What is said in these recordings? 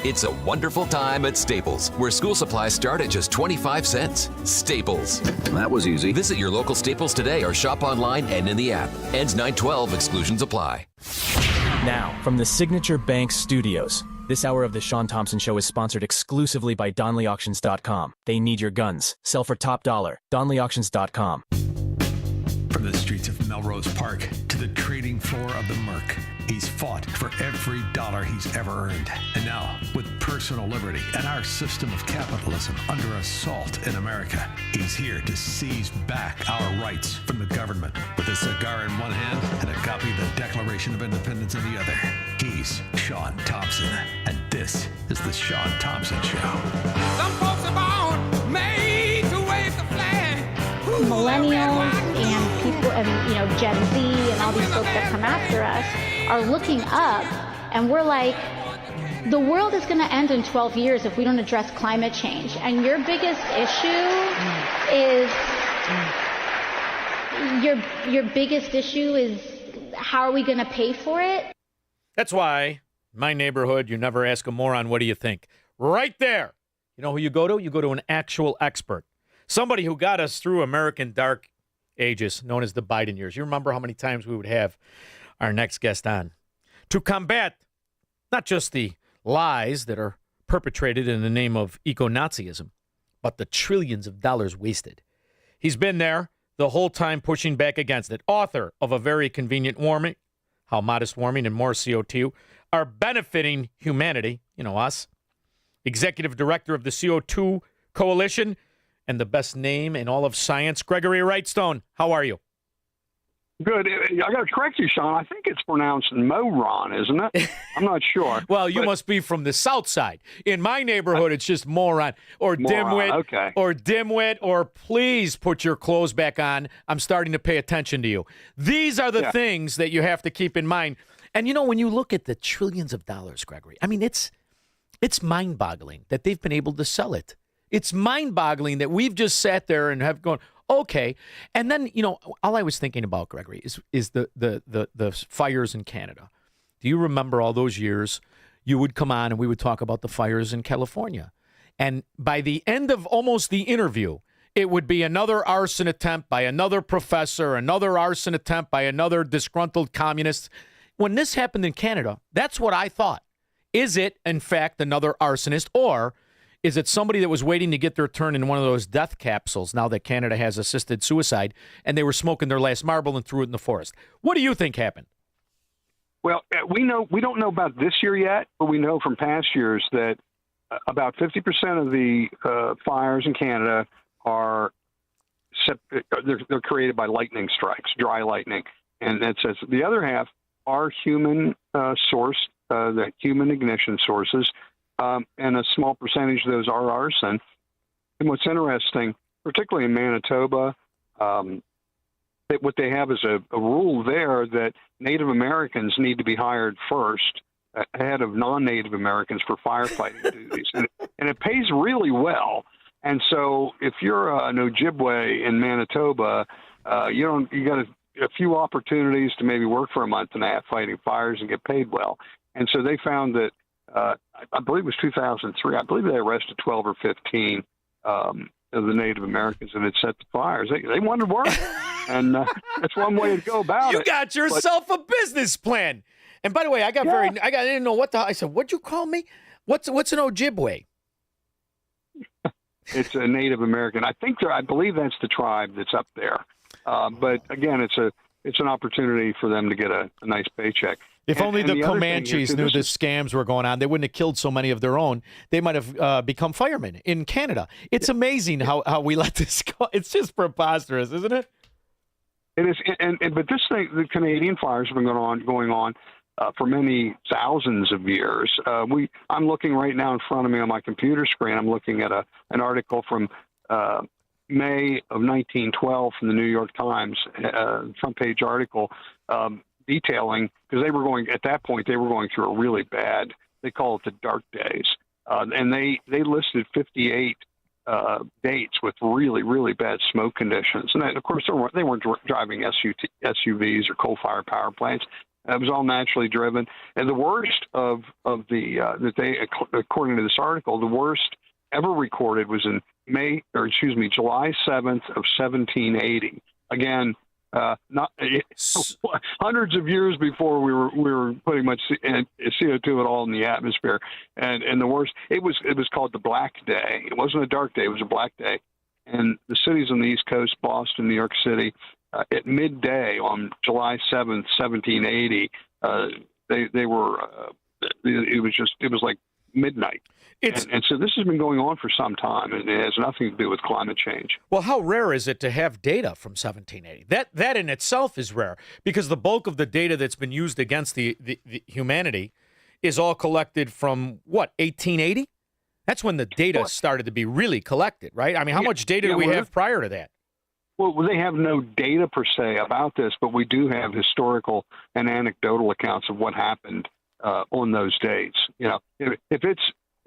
It's a wonderful time at Staples, where school supplies start at just 25 cents. Staples. That was easy. Visit your local Staples today or shop online and in the app. Ends 9/12. Exclusions apply. Now, from the Signature Bank Studios, this hour of the Shaun Thompson Show is sponsored exclusively by DonleyAuctions.com. They need your guns. Sell for top dollar. DonleyAuctions.com. From the streets of Melrose Park to the trading floor of the Merc, he's fought for every dollar he's ever earned. And now, with personal liberty and our system of capitalism under assault in America, he's here to seize back our rights from the government. With a cigar in one hand and a copy of the Declaration of Independence in the other, he's Shaun Thompson. And this is the Shaun Thompson Show. Some folks are born made to wave the flag. Millennials and people and Gen Z and all these folks that come after us are looking up, and we're like, the world is going to end in 12 years if we don't address climate change. And your biggest issue is your biggest issue is how are we going to pay for it? That's why my neighborhood, you never ask a moron, what do you think? Right there. You know who you go to? You go to an actual expert. Somebody who got us through American dark ages, known as the Biden years. You remember how many times we would have our next guest on to combat not just the lies that are perpetrated in the name of eco-Nazism, but the trillions of dollars wasted. He's been there the whole time pushing back against it. Author of A Very Convenient Warming, How Modest Warming and More CO2 Are Benefiting Humanity, us. Executive Director of the CO2 Coalition, and the best name in all of science, Gregory Wrightstone. How are you? Good. I got to correct you, Shaun. I think it's pronounced moron, isn't it? I'm not sure. Well, you must be from the South Side. In my neighborhood, it's just moron or dimwit, okay. or dimwit, or please put your clothes back on. I'm starting to pay attention to you. These are the things that you have to keep in mind. And, when you look at the trillions of dollars, Gregory, I mean, it's mind-boggling that they've been able to sell it. It's mind-boggling that we've just sat there and have gone, okay. And then, all I was thinking about, Gregory, is the fires in Canada. Do you remember all those years you would come on and we would talk about the fires in California? And by the end of almost the interview, it would be another arson attempt by another professor, another arson attempt by another disgruntled communist. When this happened in Canada, that's what I thought. Is it, in fact, another arsonist, or is it somebody that was waiting to get their turn in one of those death capsules now that Canada has assisted suicide, and they were smoking their last marble and threw it in the forest? What do you think happened? Well, we don't know about this year yet, but we know from past years that about 50% of the fires in Canada they're created by lightning strikes, dry lightning, and that says the other half are human sourced, the human ignition sources. And a small percentage of those are arson. And what's interesting, particularly in Manitoba, what they have is a rule there that Native Americans need to be hired first ahead of non-Native Americans for firefighting duties. And it pays really well. And so if you're an Ojibwe in Manitoba, you got a few opportunities to maybe work for a month and a half fighting fires and get paid well. And so they found that I believe it was 2003. I believe they arrested 12 or 15 of the Native Americans and had set the fires. They wanted to work, and that's one way to go about it. You got yourself a business plan. And by the way, I didn't know what I said. What'd you call me? What's an Ojibwe? It's a Native American. I believe that's the tribe that's up there. But again, it's an opportunity for them to get a nice paycheck. If only the Comanches knew the scams were going on, they wouldn't have killed so many of their own. They might have become firemen in Canada. It's amazing how we let this go. It's just preposterous, isn't it? It is. But this thing, the Canadian fires have been going on for many thousands of years. I'm looking right now in front of me on my computer screen. I'm looking at an article from May of 1912 from the New York Times, front page article, detailing, because they were going through a really bad, they call it the dark days. And they listed 58 dates with really, really bad smoke conditions. And of course, they weren't driving SUVs or coal-fired power plants. It was all naturally driven. And the worst of the that they, according to this article, the worst ever recorded was in July 7th of 1780. Again, not hundreds of years before we were putting much CO2 at all in the atmosphere. And the worst, it was called the Black Day. It wasn't a dark day; it was a black day. And the cities on the East Coast, Boston, New York City, at midday on July 7th, 1780, they were. It was like midnight. And so this has been going on for some time, and it has nothing to do with climate change. Well, how rare is it to have data from 1780? That in itself is rare, because the bulk of the data that's been used against the humanity is all collected from, 1880? That's when the data started to be really collected, right? I mean, how much data do we have prior to that? Well, they have no data per se about this, but we do have historical and anecdotal accounts of what happened on those dates. If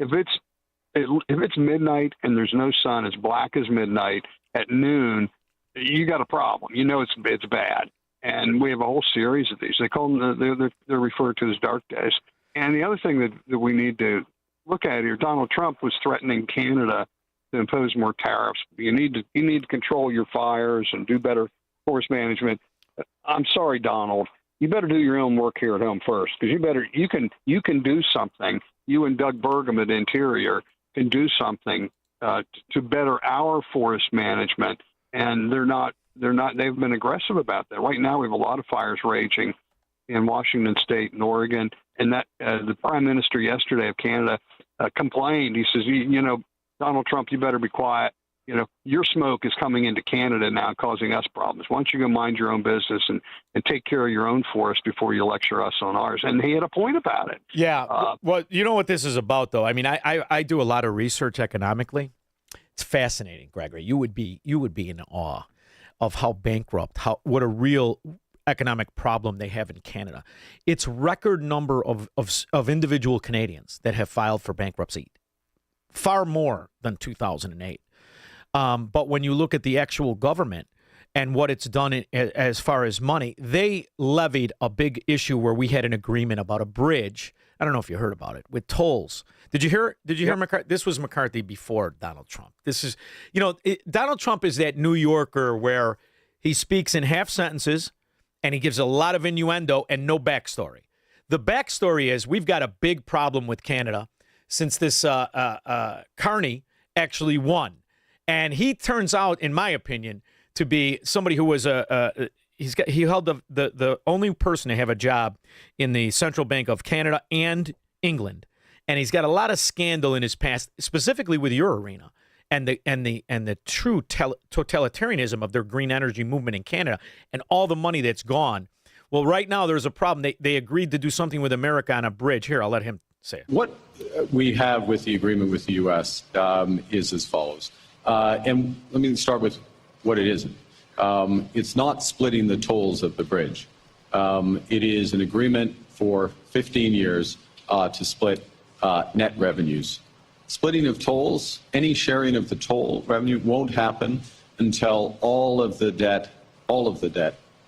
it's midnight and there's no sun, it's black as midnight at noon, you got a problem. It's bad. And we have a whole series of these. They call them they're referred to as dark days. And the other thing that we need to look at here, Donald Trump was threatening Canada to impose more tariffs. You need to control your fires and do better forest management. I'm sorry, Donald. You better do your own work here at home first, because you can do something. You and Doug Burgum at Interior can do something to better our forest management, and they're not. They've been aggressive about that. Right now, we have a lot of fires raging in Washington State and Oregon, and that the Prime Minister yesterday of Canada complained. He says, Donald Trump, you better be quiet. Your smoke is coming into Canada now, causing us problems. Why don't you go mind your own business and take care of your own forest before you lecture us on ours? And he had a point about it. Yeah. Well, you know what this is about, though? I mean, I do a lot of research economically. It's fascinating, Gregory. You would be in awe of how bankrupt, what a real economic problem they have in Canada. It's record number of individual Canadians that have filed for bankruptcy, far more than 2008. But when you look at the actual government and what it's done as far as money, they levied a big issue where we had an agreement about a bridge. I don't know if you heard about it, with tolls. Did you hear McCarthy? This was McCarthy before Donald Trump. This is, Donald Trump is that New Yorker where he speaks in half sentences and he gives a lot of innuendo and no backstory. The backstory is we've got a big problem with Canada since this Carney actually won. And he turns out, in my opinion, to be somebody who was he held the only person to have a job in the Central Bank of Canada and England, and he's got a lot of scandal in his past, specifically with your arena and the true totalitarianism of their green energy movement in Canada and all the money that's gone. Well, right now there's a problem. They agreed to do something with America on a bridge. Here, I'll let him say it. What we have with the agreement with the U.S. Is as follows. And let me start with what it isn't. It's not splitting the tolls of the bridge. It is an agreement for 15 years to split net revenues. Splitting of tolls, any sharing of the toll revenue won't happen until all of the debt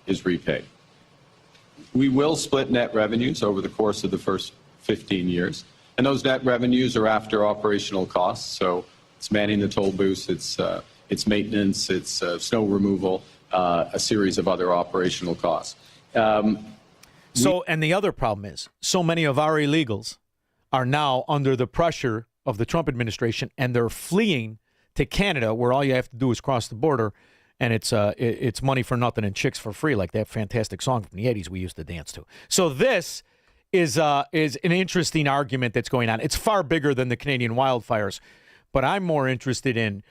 is repaid. We will split net revenues over the course of the first 15 years. And those net revenues are after operational costs. So it's manning the toll booths, it's maintenance, it's snow removal, a series of other operational costs. And the other problem is so many of our illegals are now under the pressure of the Trump administration, and they're fleeing to Canada, where all you have to do is cross the border, and it's money for nothing and chicks for free, like that fantastic song from the 80s we used to dance to. So this is an interesting argument that's going on. It's far bigger than the Canadian wildfires. But I'm more interested in,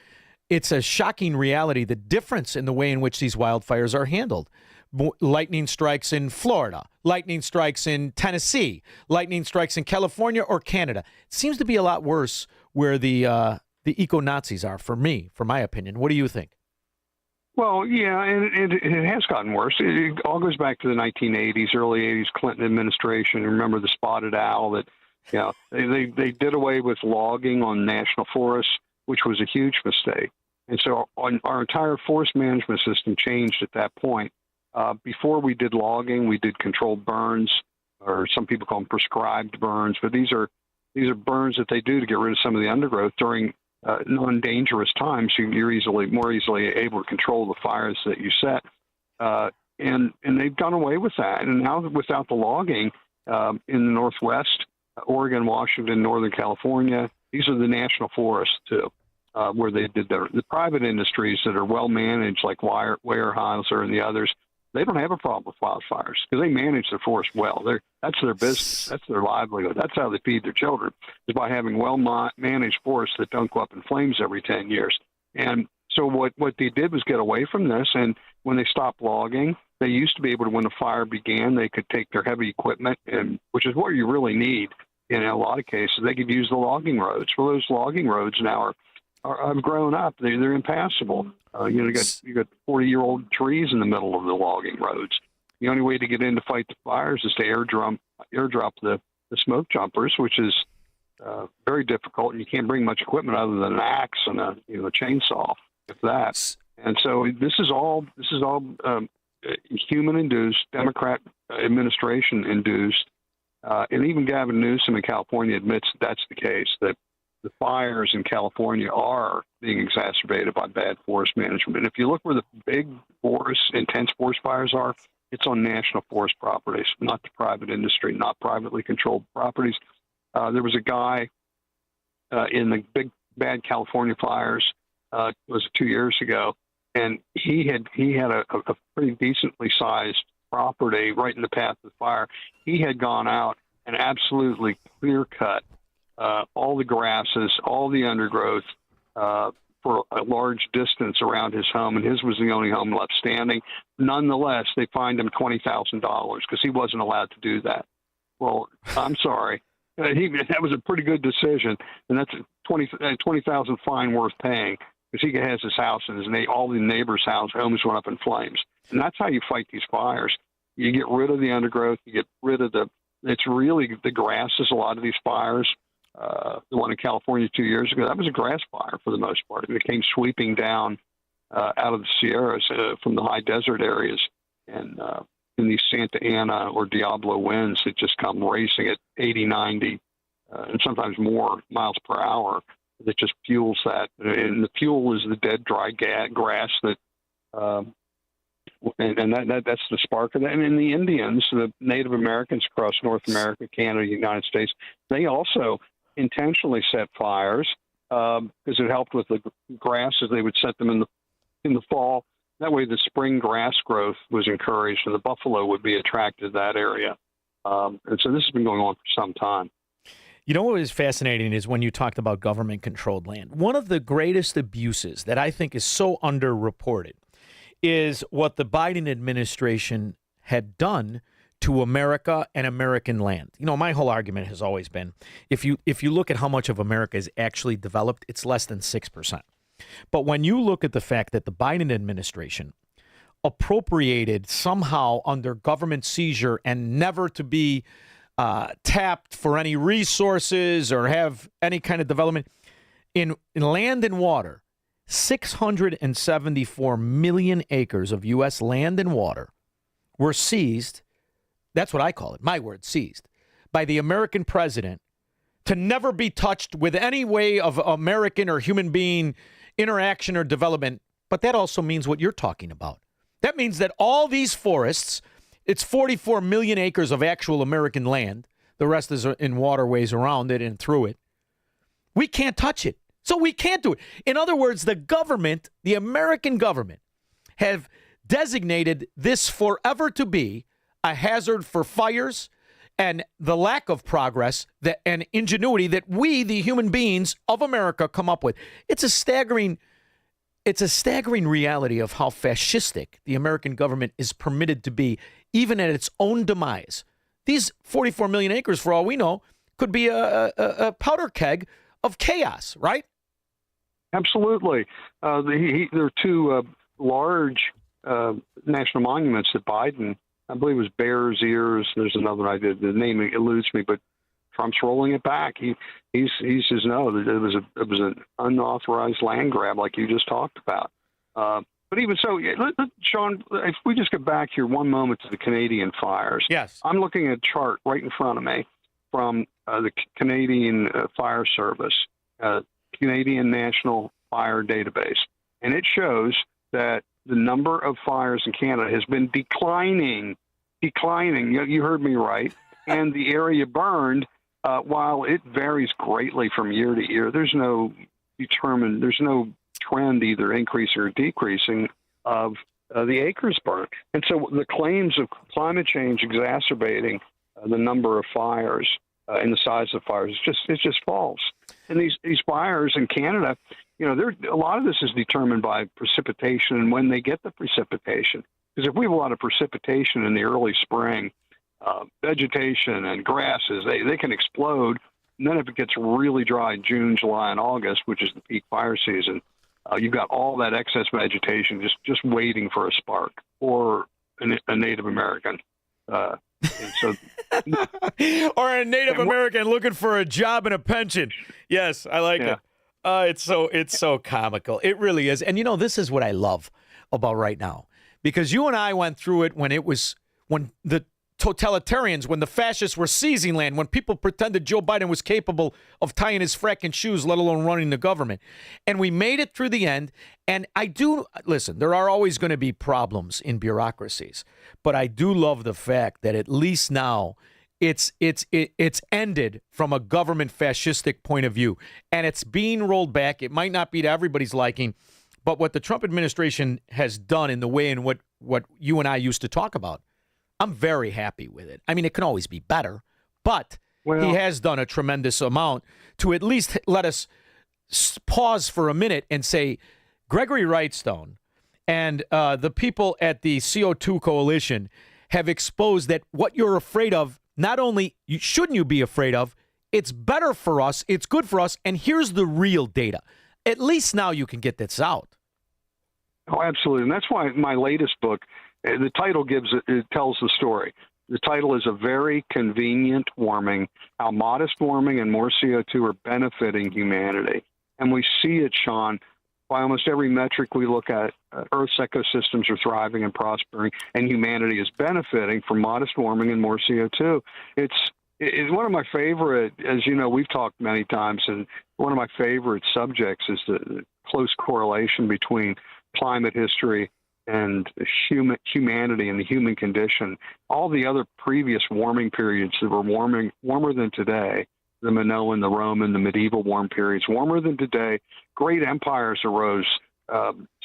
it's a shocking reality, the difference in the way in which these wildfires are handled. Lightning strikes in Florida, lightning strikes in Tennessee, lightning strikes in California or Canada. It seems to be a lot worse where the eco-Nazis are, for my opinion. What do you think? Well, yeah, and it has gotten worse. It all goes back to the 1980s, early 80s Clinton administration. Remember the spotted owl that, they did away with logging on national forests, which was a huge mistake. And so our entire forest management system changed at that point. Before we did logging, we did controlled burns, or some people call them prescribed burns. But these are burns that they do to get rid of some of the undergrowth during non-dangerous times. You're more easily able to control the fires that you set. And they've done away with that. And now without the logging in the Northwest, Oregon, Washington, Northern California, these are the national forests too, where they did the private industries that are well managed, like Weyerhaeuser and the others. They don't have a problem with wildfires because they manage their forest well. That's their business. That's their livelihood. That's how they feed their children, is by having well-managed forests that don't go up in flames every 10 years. And so what they did was get away from this, and when they stopped logging, they used to be able to, when a fire began, they could take their heavy equipment, and which is what you really need in a lot of cases. They could use the logging roads. Well, those logging roads now have grown up. They're impassable. You got 40-year-old trees in the middle of the logging roads. The only way to get in to fight the fires is to airdrop the smoke jumpers, which is very difficult, and you can't bring much equipment other than an axe and a chainsaw, if that. And so this is all human-induced, Democrat administration induced, and even Gavin Newsom in California admits that's the case, that the fires in California are being exacerbated by bad forest management. And if you look where the big intense forest fires are, it's on national forest properties, not the private industry, not privately controlled properties. There was a guy in the big bad California fires, was 2 years ago, and he had a pretty decently sized property right in the path of the fire. He had gone out and absolutely clear cut all the grasses, all the undergrowth for a large distance around his home, and his was the only home left standing. Nonetheless, they fined him $20,000 because he wasn't allowed to do that. Well, I'm sorry. That was a pretty good decision, and that's a $20,000 fine worth paying, because he has his house and all the neighbors' homes went up in flames. And that's how you fight these fires. You get rid of the undergrowth. You get rid of it's really the grasses, a lot of these fires. The one in California 2 years ago, that was a grass fire for the most part. It came sweeping down out of the Sierras from the high desert areas, and in these Santa Ana or Diablo winds that just come racing at 80, 90, and sometimes more miles per hour, that just fuels that. And the fuel is the dead, dry grass that, that's the spark of that. And then the Indians, the Native Americans across North America, Canada, United States, they also intentionally set fires because it helped with the grasses. They would set them in the fall. That way the spring grass growth was encouraged, and the buffalo would be attracted to that area. And so this has been going on for some time. You know what is fascinating is when you talked about government-controlled land. One of the greatest abuses that I think is so underreported is what the Biden administration had done to America and American land. You know, my whole argument has always been, if you look at how much of America is actually developed, it's less than 6%. But when you look at the fact that the Biden administration appropriated somehow under government seizure and never to be tapped for any resources or have any kind of development in land and water, 674 million acres of U.S. land and water were seized. That's what I call it, my word, seized, by the American president to never be touched with any way of American or human being interaction or development. But that also means what you're talking about. That means that all these forests, it's 44 million acres of actual American land. The rest is in waterways around it and through it. We can't touch it. So we can't do it. In other words, the government, the American government, have designated this forever to be a hazard for fires and the lack of progress and ingenuity that we, the human beings of America, come up with. It's a staggering reality of how fascistic the American government is permitted to be, even at its own demise. These 44 million acres, for all we know, could be a powder keg of chaos, right? Absolutely. There are two large national monuments that Biden, I believe it was Bears Ears. There's another one I did. The name eludes me, but Trump's rolling it back. He says no. It was an unauthorized land grab, like you just talked about. But even so, Shaun, if we just get back here one moment to the Canadian fires. Yes. I'm looking at a chart right in front of me from the Canadian Fire Service, Canadian National Fire Database. And it shows that the number of fires in Canada has been declining. You heard me right. And the area burned, while it varies greatly from year to year, there's no trend either increasing or decreasing of the acres burned. And so the claims of climate change exacerbating the number of fires and the size of fires, it's just false. And these fires in Canada, a lot of this is determined by precipitation and when they get the precipitation. Because if we have a lot of precipitation in the early spring, vegetation and grasses, they can explode. And then if it gets really dry in June, July, and August, which is the peak fire season, you've got all that excess vegetation just waiting for a spark or a Native American. And so, or a Native American looking for a job and a pension. Yes, I like it. It's so comical. It really is. And this is what I love about right now, because you and I went through it when the totalitarians, when the fascists were seizing land, when people pretended Joe Biden was capable of tying his fracking shoes, let alone running the government. And we made it through the end. And listen, there are always going to be problems in bureaucracies, but I do love the fact that at least now it's ended from a government fascistic point of view, and it's being rolled back. It might not be to everybody's liking, but what the Trump administration has done in the way in what you and I used to talk about, I'm very happy with it. I mean, it can always be better, but he has done a tremendous amount to at least let us pause for a minute and say, Gregory Wrightstone and the people at the CO2 Coalition have exposed that what you're afraid of, not only shouldn't you be afraid of, it's better for us, it's good for us, and here's the real data. At least now you can get this out. Oh, absolutely. And that's why my latest book, the title it tells the story. The title is A Very Convenient Warming, How Modest Warming and More CO2 Are Benefiting Humanity. And we see it, Shaun, by almost every metric we look at. Earth's ecosystems are thriving and prospering, and humanity is benefiting from modest warming and more CO2. It's one of my favorite, as you know, we've talked many times, and one of my favorite subjects is the close correlation between climate history and humanity and the human condition. All the other previous warming periods that were warmer than today, the Minoan, the Roman, the medieval warm periods, warmer than today, great empires arose,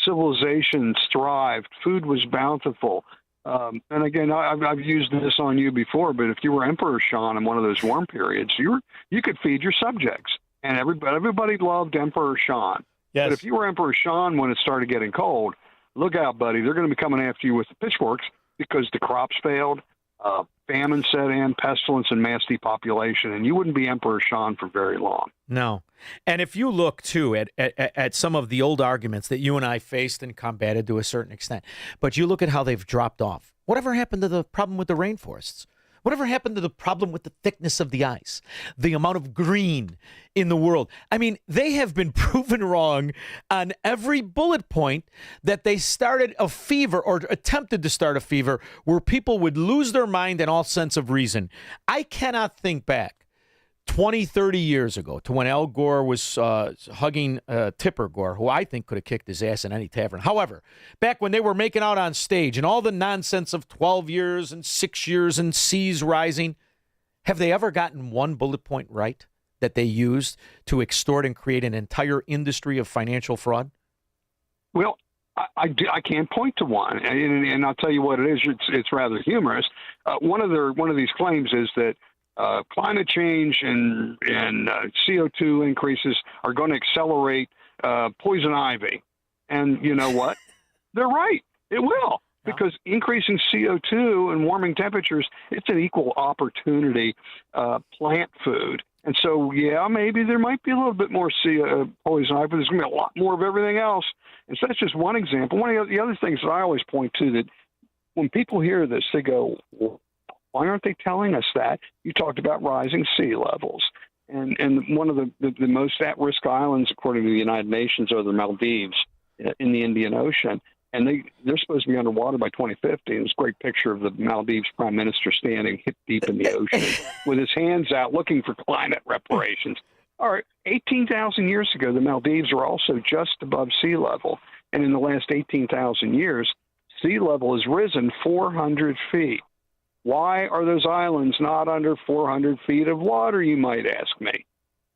civilizations thrived, food was bountiful. And again, I've used this on you before, but if you were Emperor Shaun in one of those warm periods, you could feed your subjects, and everybody loved Emperor Shaun. Yes. But if you were Emperor Shaun when it started getting cold, look out, buddy. They're going to be coming after you with the pitchforks because the crops failed, famine set in, pestilence, and mass depopulation, and you wouldn't be Emperor Shaun for very long. No. And if you look, too, at some of the old arguments that you and I faced and combated to a certain extent, but you look at how they've dropped off. Whatever happened to the problem with the rainforests? Whatever happened to the problem with the thickness of the ice, the amount of green in the world? I mean, they have been proven wrong on every bullet point that they started a fever or attempted to start a fever where people would lose their mind and all sense of reason. I cannot think back 20, 30 years ago to when Al Gore was hugging Tipper Gore, who I think could have kicked his ass in any tavern. However, back when they were making out on stage and all the nonsense of 12 years and 6 years and seas rising, have they ever gotten one bullet point right that they used to extort and create an entire industry of financial fraud? Well, I can't point to one, and I'll tell you what it is. It's rather humorous. One of these claims is that climate change and CO2 increases are going to accelerate poison ivy. And you know what? They're right. It will. Because increasing CO2 and warming temperatures, it's an equal opportunity plant food. And so, yeah, maybe there might be a little bit more poison ivy, but there's going to be a lot more of everything else. And so that's just one example. One of the other things that I always point to, that when people hear this, they go, well, why aren't they telling us that? You talked about rising sea levels. And one of the most at-risk islands, according to the United Nations, are the Maldives in the Indian Ocean. and they're supposed to be underwater by 2050. And this great picture of the Maldives prime minister standing hip deep in the ocean with his hands out looking for climate reparations. All right, 18,000 years ago, the Maldives were also just above sea level. And in the last 18,000 years, sea level has risen 400 feet. Why are those islands not under 400 feet of water, you might ask me?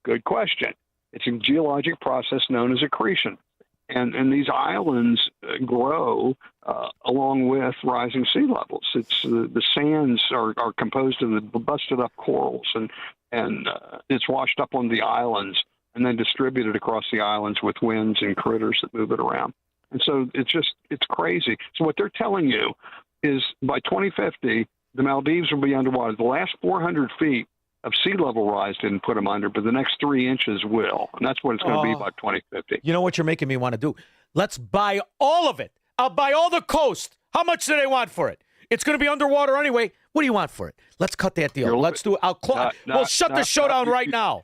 Good question. It's a geologic process known as accretion. And these islands grow along with rising sea levels. It's the sands are composed of the busted up corals, and it's washed up on the islands and then distributed across the islands with winds and critters that move it around. And so it's crazy. So what they're telling you is by 2050, the Maldives will be underwater. The last 400 feet of sea level rise didn't put them under, but the next 3 inches will. And that's what it's going to be by 2050. You know what you're making me want to do? Let's buy all of it. I'll buy all the coast. How much do they want for it? It's going to be underwater anyway. What do you want for it? Let's cut that deal. Let's do it. We'll shut the show down right now.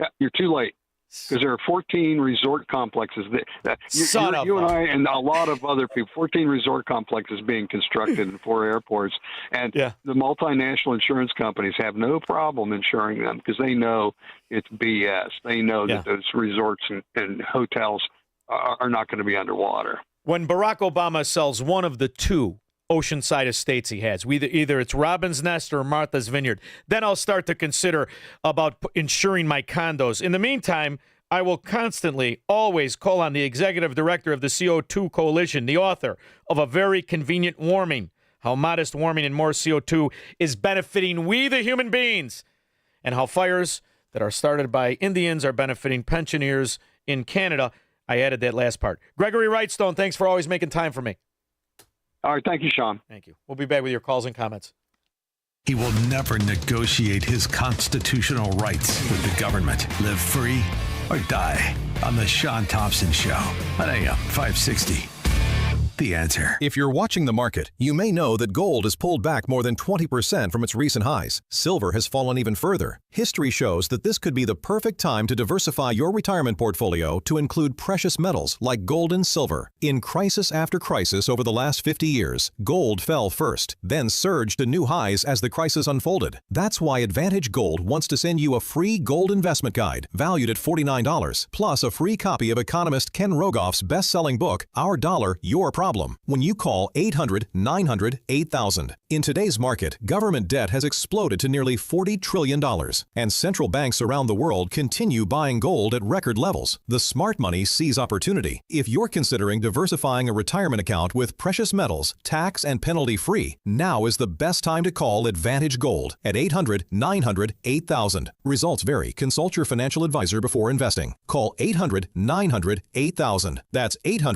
Yeah, you're too late. Because there are 14 resort complexes that you and I and a lot of other people, 14 resort complexes being constructed in 4 airports. And the multinational insurance companies have no problem insuring them because they know it's BS. They know that those resorts and hotels are not going to be underwater. When Barack Obama sells one of the 2 oceanside estates he has, either it's Robin's Nest or Martha's Vineyard, then I'll start to consider about insuring my condos. In the meantime, I will constantly, always call on the executive director of the CO2 Coalition, the author of A Very Convenient Warming, How Modest Warming and More CO2 is Benefiting We the Human Beings, and how fires that are started by Indians are benefiting pensioners in Canada. I added that last part. Gregory Wrightstone, thanks for always making time for me. All right. Thank you, Shaun. Thank you. We'll be back with your calls and comments. He will never negotiate his constitutional rights with the government. Live free or die on the Shaun Thompson Show on AM 560. The Answer. If you're watching the market, you may know that gold has pulled back more than 20% from its recent highs. Silver has fallen even further. History shows that this could be the perfect time to diversify your retirement portfolio to include precious metals like gold and silver. In crisis after crisis over the last 50 years, gold fell first, then surged to new highs as the crisis unfolded. That's why Advantage Gold wants to send you a free gold investment guide valued at $49, plus a free copy of economist Ken Rogoff's best-selling book, Our Dollar, Your Problem, when you call 800-900-8000. In today's market, government debt has exploded to nearly $40 trillion, and central banks around the world continue buying gold at record levels. The smart money sees opportunity. If you're considering diversifying a retirement account with precious metals, tax and penalty-free, now is the best time to call Advantage Gold at 800-900-8000. Results vary. Consult your financial advisor before investing. Call 800-900-8000. That's 800